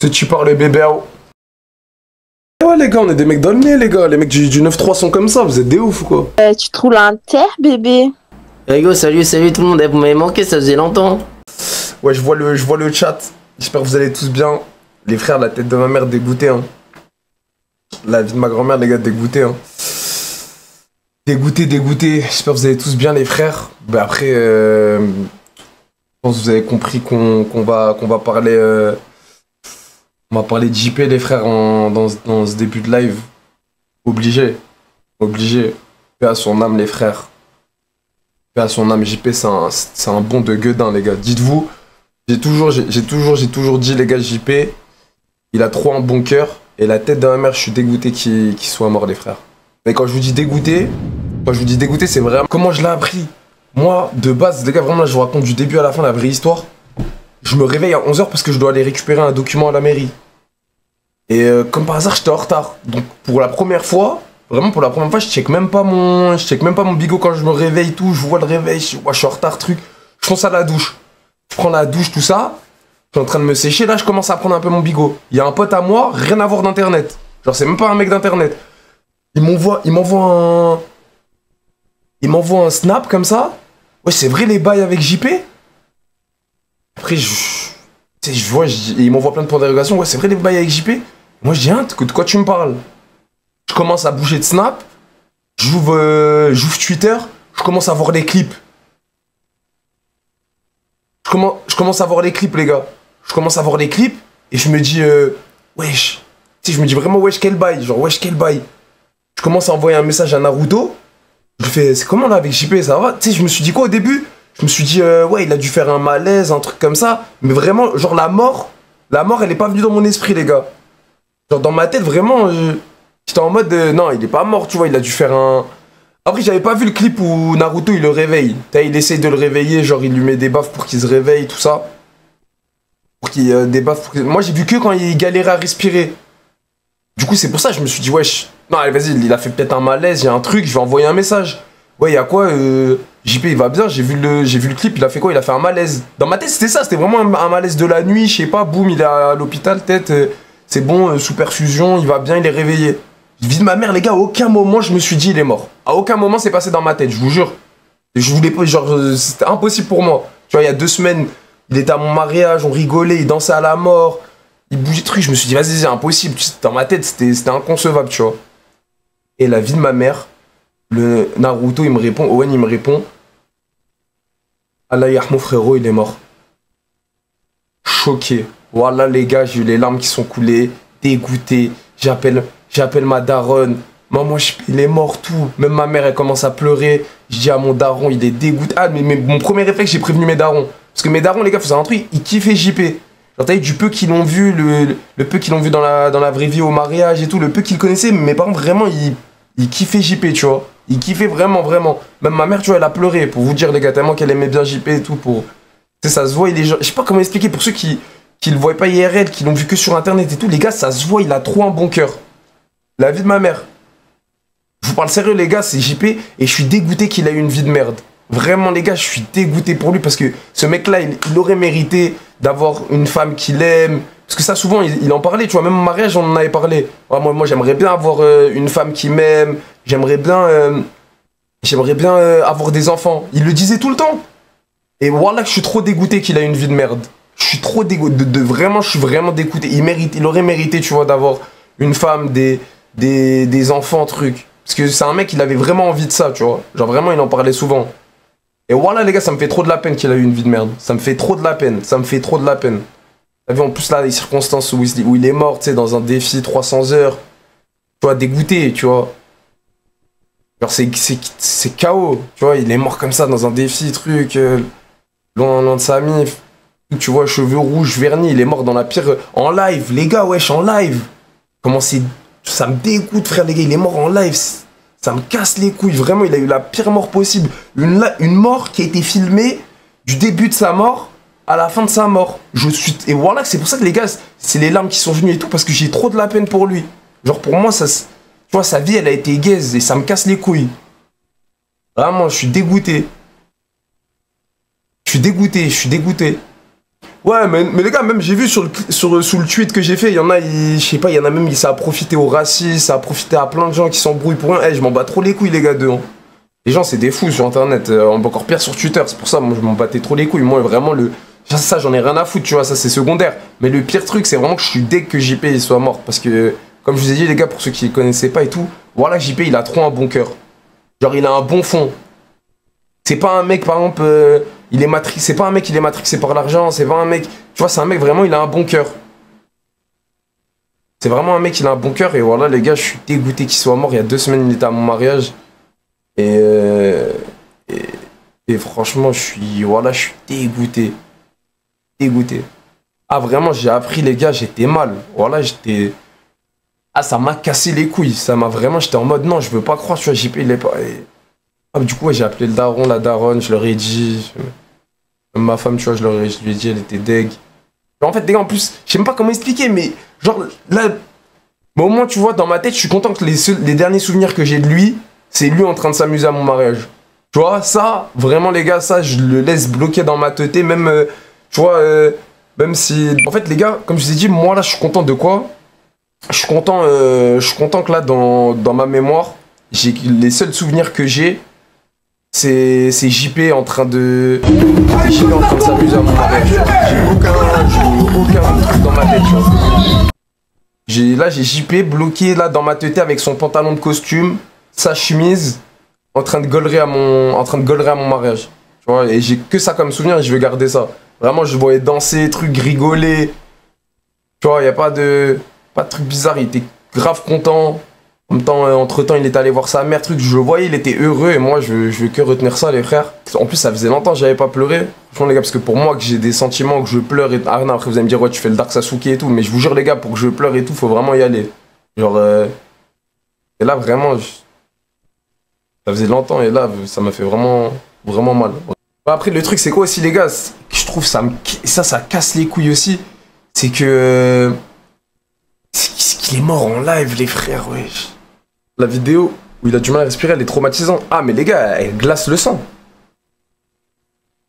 Si tu parles bébé. Ouais les gars, on est des mecs dans le nez les gars. Les mecs du 9-3 sont comme ça, vous êtes des ouf ou quoi? Tu te roules un terre, bébé? Rigo, salut tout le monde, vous m'avez manqué, ça faisait longtemps. Ouais, je vois le chat. J'espère que vous allez tous bien. Les frères, la tête de ma mère dégoûtée, hein. La vie de ma grand-mère, les gars, dégoûtée, hein. Dégoûté. J'espère que vous allez tous bien, les frères. Bah après, je pense que vous avez compris qu'on va parler... on va parler de JP, les frères, dans ce début de live. Obligé. Paix à son âme, les frères. Paix à son âme. JP, c'est un bon de gueudin, les gars. Dites-vous, j'ai toujours dit, les gars, JP, il a trop un bon cœur. Et la tête de ma mère, je suis dégoûté qu'il soit mort, les frères. Mais quand je vous dis dégoûté, c'est vraiment... Comment je l'ai appris? Moi, de base, les gars, vraiment, là, je vous raconte du début à la fin la vraie histoire. Je me réveille à 11 h parce que je dois aller récupérer un document à la mairie. Et comme par hasard, j'étais en retard. Donc pour la première fois, vraiment pour la première fois, je check même pas mon bigot quand je me réveille, tout. Je vois le réveil, je suis en retard, truc. Je fonce à la douche. Je prends la douche, tout ça. Je suis en train de me sécher. Là, je commence à prendre un peu mon bigot. Il y a un pote à moi, rien à voir d'internet. Genre, c'est même pas un mec d'internet. Il m'envoie un snap comme ça. Ouais, c'est vrai les bails avec JP. Après, il m'envoie plein de points d'interrogation. Ouais, c'est vrai les bails avec JP. Moi, je dis, hein, de quoi tu me parles? Je commence à bouger de snap. J'ouvre Twitter. Je commence à voir les clips. Je commence à voir les clips, les gars. Je commence à voir les clips. Et je me dis, wesh. Tu sais, je me dis vraiment, wesh, quel bail. Genre, wesh, quel bail. Je commence à envoyer un message à Naruto. Je lui fais, c'est comment là avec JP, ça va? Tu sais, je me suis dit quoi au début? Je me suis dit, ouais, il a dû faire un malaise, un truc comme ça. Mais vraiment, genre, la mort, elle est pas venue dans mon esprit, les gars. Genre, dans ma tête, vraiment, j'étais en mode, non, il est pas mort, tu vois, il a dû faire un... Après, j'avais pas vu le clip où Naruto, il le réveille. Il essaye de le réveiller, genre, il lui met des baffes pour qu'il se réveille, tout ça. Pour qu'il des baffes pour Moi, j'ai vu que quand il galérait à respirer. Du coup, c'est pour ça, je me suis dit, wesh, non, allez, vas-y, il a fait peut-être un malaise, il y a un truc, je vais envoyer un message. Ouais, il y a quoi JP, il va bien, j'ai vu le clip, il a fait quoi? Il a fait un malaise. Dans ma tête, c'était ça, c'était vraiment un malaise de la nuit, je sais pas, boum, il est à l'hôpital, tête, c'est bon, sous perfusion, il va bien, il est réveillé. Vie de ma mère, les gars, à aucun moment, je me suis dit, il est mort. À aucun moment, c'est passé dans ma tête, je vous jure. Je voulais pas, genre, c'était impossible pour moi. Tu vois, il y a 2 semaines, il était à mon mariage, on rigolait, il dansait à la mort, il bougeait truc, je me suis dit, vas-y, c'est impossible. Dans ma tête, c'était inconcevable, tu vois. Et la vie de ma mère, le Naruto, il me répond, Owen, il me répond, Allah yahmou frérot, il est mort. Choqué. Voilà les gars, j'ai eu les larmes qui sont coulées, dégoûté. J'appelle ma daronne. Maman, il est mort, tout. Même ma mère, elle commence à pleurer. Je dis à mon daron, il est dégoûté. Ah, mais mon premier réflexe, j'ai prévenu mes darons. Parce que mes darons, les gars, faut savoir un truc, ils kiffaient JP. Genre, t'as eu du peu qu'ils l'ont vu, le peu qu'ils l'ont vu dans la vraie vie au mariage et tout, le peu qu'ils connaissaient. Mais mes parents, vraiment, ils kiffaient JP, tu vois. Ils kiffaient vraiment. Même ma mère, tu vois, elle a pleuré. Pour vous dire, les gars, tellement qu'elle aimait bien JP et tout. Tu sais, ça se voit, il est genre... Je sais pas comment expliquer pour ceux qui le voient pas IRL, qui l'ont vu que sur internet et tout. Les gars, ça se voit, il a trop un bon cœur. La vie de ma mère. Je vous parle sérieux, les gars, c'est JP. Et je suis dégoûté qu'il a eu une vie de merde. Vraiment, les gars, je suis dégoûté pour lui. Parce que ce mec-là, il aurait mérité d'avoir une femme qu'il aime. Parce que ça, souvent, il en parlait, tu vois. Même au mariage, on en avait parlé. Ouais, moi j'aimerais bien avoir une femme qui m'aime. J'aimerais bien avoir des enfants. Il le disait tout le temps. Et voilà que je suis trop dégoûté qu'il a une vie de merde. Je suis trop dégoûté. Vraiment, je suis vraiment dégoûté. Il aurait mérité, tu vois, d'avoir une femme, des enfants, trucs. Parce que c'est un mec, il avait vraiment envie de ça, tu vois. Genre vraiment, il en parlait souvent. Et voilà, les gars, ça me fait trop de la peine qu'il a eu une vie de merde. Ça me fait trop de la peine. T'as vu, en plus, là, les circonstances où il est mort, tu sais, dans un défi 300 heures. Tu vois, dégoûté, tu vois. Genre, c'est KO, tu vois. Il est mort comme ça dans un défi, truc. Loin de sa mif. Tu vois, cheveux rouges, vernis. Il est mort dans la pire... En live, les gars, wesh, en live. Comment c'est... Ça me dégoûte, frère, les gars. Il est mort en live. Ça me casse les couilles. Vraiment, il a eu la pire mort possible. Une mort qui a été filmée du début de sa mort à la fin de sa mort. Et voilà, c'est pour ça que les gars, c'est les larmes qui sont venues et tout, parce que j'ai trop de la peine pour lui. Genre, pour moi, tu vois, sa vie, elle a été gaze et ça me casse les couilles. Vraiment, je suis dégoûté. Je suis dégoûté. Ouais, mais les gars, même j'ai vu sous le tweet que j'ai fait, il y en a, je sais pas, il y en a même, ça a profité aux racistes, ça a profité à plein de gens qui s'embrouillent pour rien. Eh, je m'en bats trop les couilles, les gars, d'eux. Hein. Les gens, c'est des fous sur internet, encore pire sur Twitter, c'est pour ça, moi, je m'en battais trop les couilles. Moi, vraiment, ça, j'en ai rien à foutre, tu vois, ça, c'est secondaire. Mais le pire truc, c'est vraiment que je suis dès que JP il soit mort. Parce que, comme je vous ai dit, les gars, pour ceux qui ne connaissaient pas et tout, voilà, JP, il a trop un bon cœur. Genre, il a un bon fond. C'est pas un mec, par exemple, c'est pas un mec, il est matrixé par l'argent, c'est pas un mec, tu vois, c'est un mec, vraiment, il a un bon cœur. C'est vraiment un mec, il a un bon cœur, et voilà, les gars, je suis dégoûté qu'il soit mort. Il y a 2 semaines, il était à mon mariage. Et franchement, je suis dégoûté. Dégoûté. Ah, vraiment, j'ai appris, les gars, j'étais mal. Voilà, j'étais... Ah, ça m'a cassé les couilles. Ça m'a vraiment... J'étais en mode, non, je veux pas croire, tu vois, JP, il est pas... Ah, du coup, ouais, j'ai appelé le daron, la daronne, je leur ai dit. Même ma femme, tu vois, je lui ai dit, elle était deg. En fait, les gars, en plus, je sais même pas comment expliquer, mais genre, là, mais au moins, tu vois, dans ma tête, je suis content que les derniers souvenirs que j'ai de lui, c'est lui en train de s'amuser à mon mariage. Tu vois, ça, vraiment, les gars, ça, je le laisse bloquer dans ma tête, même, tu vois, même si... En fait, les gars, comme je vous ai dit, moi, là, je suis content de quoi? Je suis content que là, dans ma mémoire, les seuls souvenirs que j'ai, c'est JP en train de s'amuser à mon mariage. J'ai aucun truc dans ma tête. Là, j'ai JP bloqué là dans ma tête avec son pantalon de costume, sa chemise, en train de gaulerer à mon mariage. Tu vois, et j'ai que ça comme souvenir et je veux garder ça. Vraiment, je le voyais danser, trucs, rigoler. Tu vois, y a pas de truc bizarre, il était grave content. En même temps, entre-temps, il est allé voir sa mère, truc, je le voyais, il était heureux, et moi, je veux que retenir ça, les frères. En plus, ça faisait longtemps que j'avais pas pleuré. Franchement, les gars, parce que pour moi, que j'ai des sentiments, que je pleure, et... Ah non, après, vous allez me dire, ouais, tu fais le Dark Sasuke et tout, mais je vous jure, les gars, pour que je pleure et tout, faut vraiment y aller. Genre, et là, vraiment, ça faisait longtemps, et là, ça m'a fait vraiment, vraiment mal. Après, le truc, c'est quoi aussi, les gars, je trouve, ça casse les couilles aussi, c'est que... C'est qu'il est mort en live, les frères, wesh. La vidéo où il a du mal à respirer, elle est traumatisante. Ah, mais les gars, elle glace le sang.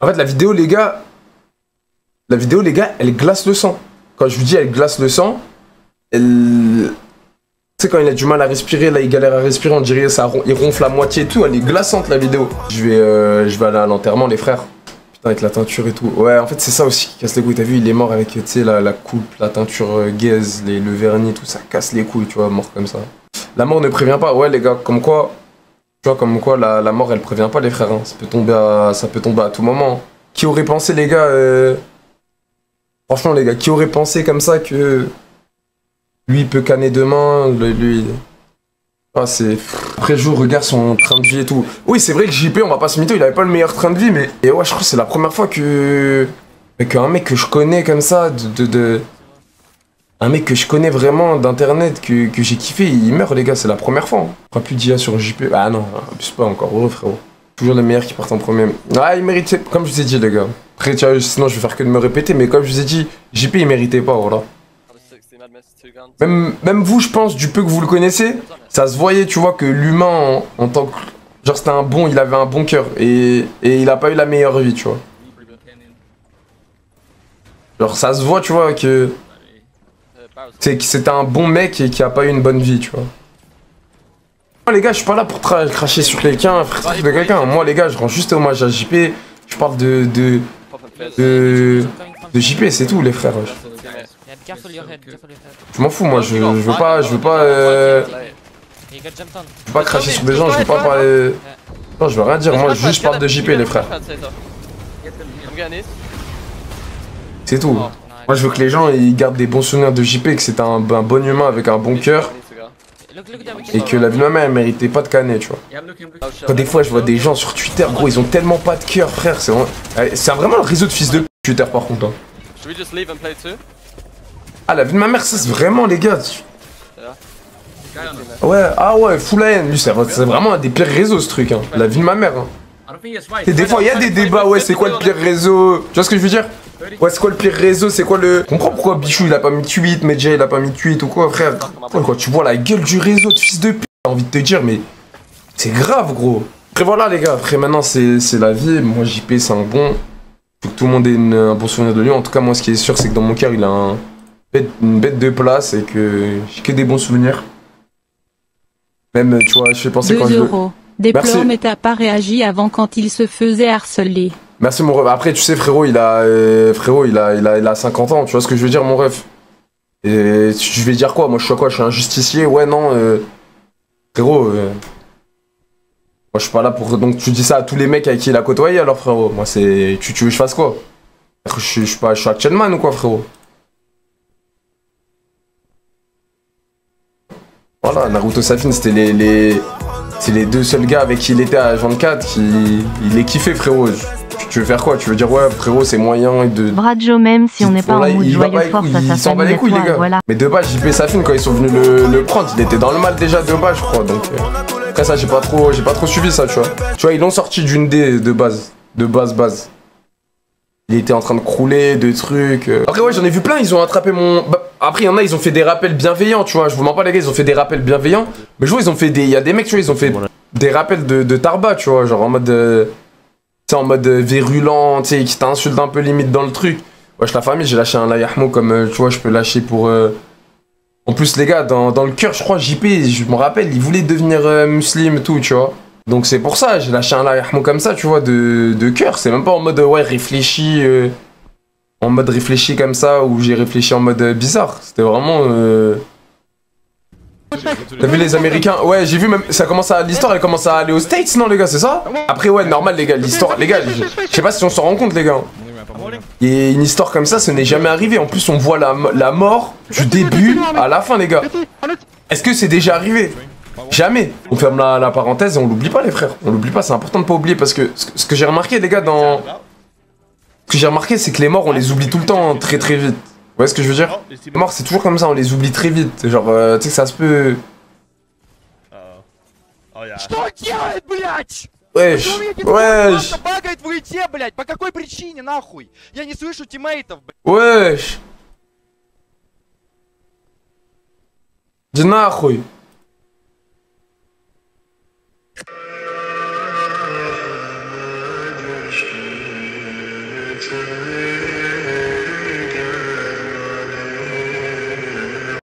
En fait, la vidéo, les gars, elle glace le sang. Quand je vous dis elle glace le sang, elle... Tu sais, quand il a du mal à respirer, là, il galère à respirer, on dirait il ronfle à moitié et tout. Elle est glaçante, la vidéo. Je vais aller à l'enterrement, les frères. Putain, avec la teinture et tout. Ouais, en fait, c'est ça aussi qui casse les couilles. T'as vu, il est mort avec, tu sais, la coupe, la teinture gaze, le vernis, tout ça casse les couilles, tu vois, mort comme ça. La mort ne prévient pas, ouais les gars, comme quoi, tu vois, comme quoi la mort elle prévient pas les frères, hein. Ça peut tomber à tout moment. Qui aurait pensé les gars, franchement les gars, qui aurait pensé comme ça que lui il peut canner demain, lui... Ah c'est... Après je regarde son train de vie et tout. Oui c'est vrai que JP, on va pas se mytho, il avait pas le meilleur train de vie, mais... Et ouais je crois que c'est la première fois qu'un mec que je connais comme ça, un mec que je connais vraiment d'internet, que j'ai kiffé, il meurt les gars, c'est la première fois. Hein. On fera plus d'IA sur JP. Ah non, abuse pas encore, heureux frérot. Toujours les meilleurs qui partent en premier. Ah il méritait, comme je vous ai dit les gars. Après tu vois, sinon je vais faire que de me répéter, mais comme je vous ai dit, JP il méritait pas, voilà. Même vous je pense, du peu que vous le connaissez, ça se voyait tu vois que l'humain en tant que... Genre c'était il avait un bon cœur et il a pas eu la meilleure vie tu vois. Genre ça se voit tu vois que... C'est que c'était un bon mec et qui a pas eu une bonne vie, tu vois. Moi, les gars, je suis pas là pour cracher sur quelqu'un, de quelqu'un. Moi, les gars, je rends juste hommage à JP. Je parle de JP, c'est tout, les frères. Je m'en fous, moi, je veux pas cracher sur des gens, je veux pas parler... Non, je veux rien dire, moi, je juste parle de JP, les frères. C'est tout. Moi je veux que les gens ils gardent des bons souvenirs de JP, que c'est un bon humain avec un bon cœur. Et que la vie de ma mère elle méritait pas de canner, tu vois. Quand des fois je vois des gens sur Twitter, gros, ils ont tellement pas de cœur, frère. C'est vraiment le réseau de fils de p Twitter par contre. Hein. Ah, la vie de ma mère, ça c'est vraiment les gars. Ouais, ah ouais, full haine, lui c'est vraiment un des pires réseaux ce truc, hein. La vie de ma mère. Hein. Et des fois il y a des débats, ouais, c'est quoi le pire réseau? Tu vois ce que je veux dire? Ouais, c'est quoi le pire réseau? C'est quoi le... Je comprends pourquoi Bichou il a pas mis tweet, Medja il a pas mis tweet ou quoi, frère. Ouais, quand tu vois la gueule du réseau de fils de p, j'ai envie de te dire, mais c'est grave, gros. Après voilà, les gars, après maintenant c'est la vie. Moi, JP, c'est un bon. faut que tout le monde ait un bon souvenir de lui. En tout cas, moi, ce qui est sûr, c'est que dans mon cœur, il a une bête de place et que j'ai que des bons souvenirs. Même, tu vois, je fais penser 2 quand je... euros. Déplore, Merci. mais t'as pas réagi avant quand il se faisait harceler. Merci mon ref. Après, tu sais, frérot, il a 50 ans. Tu vois ce que je veux dire, mon ref? Et je vais dire quoi? Moi, je suis quoi? Je suis un justicier? Ouais, non. Frérot, moi, je suis pas là pour. Donc, tu dis ça à tous les mecs avec qui il a côtoyé, alors, frérot. Moi, c'est. Tu veux que je fasse quoi? Je suis Action Man ou quoi, frérot? Voilà, Naruto Safin, c'était c'est les deux seuls gars avec qui il était à 24 qui. Il les kiffait, frérot. Tu veux faire quoi? Tu veux dire, ouais, frérot, c'est moyen de. Bradio, même si on n'est pas en mood joyeux force à Il sa s'en bat famille les et couilles, toi, les gars. voilà. Mais de base, JP Safin, quand ils sont venus le prendre, il était dans le mal déjà de base, je crois. Donc, après ça, j'ai pas trop suivi ça, tu vois. Tu vois, ils l'ont sorti d'une D de base. De base. Il était en train de crouler, de trucs. Après, ouais, j'en ai vu plein, ils ont attrapé mon. Bah, après, il y en a, ils ont fait des rappels bienveillants, tu vois. Je vous mens pas, les gars, ils ont fait des rappels bienveillants. Mais je vois, ils ont fait des. Il y a des mecs, tu vois, ils ont fait des rappels de Tarba, tu vois. Genre en mode. Tu sais, en mode virulent, tu sais, qui t'insulte un peu limite dans le truc. Wesh, la famille, j'ai lâché un layahmo comme, tu vois, je peux lâcher pour. En plus, les gars, dans le cœur, je crois, JP, je me rappelle, il voulait devenir musulman et tout, tu vois. Donc c'est pour ça, j'ai lâché un layahmo comme ça, tu vois, de cœur. C'est même pas en mode, ouais, réfléchi. En mode réfléchi comme ça, où j'ai réfléchi en mode bizarre. C'était vraiment. T'as vu les Américains? Ouais, j'ai vu même. L'histoire, elle commence à aller aux States, non, les gars, c'est ça? Après, ouais, normal, les gars, l'histoire. Les gars, je sais pas si on s'en rend compte, les gars. Et une histoire comme ça n'est jamais arrivé. En plus, on voit la mort du début à la fin, les gars. Est-ce que c'est déjà arrivé? Jamais. On ferme la parenthèse et on l'oublie pas, les frères. On l'oublie pas, c'est important de pas oublier parce que ce que j'ai remarqué, les gars, ce que j'ai remarqué, c'est que les morts, on les oublie tout le temps très très vite. Vous voyez ce que je veux dire? Les morts, c'est toujours comme ça, on les oublie très vite. Genre, tu sais que ça se peut. Что делает, блядь? Wesh, wesh, Багает в ульте, блядь. По какой причине, нахуй? Я не слышу тиммейтов, блядь. wesh. Dis nahouille.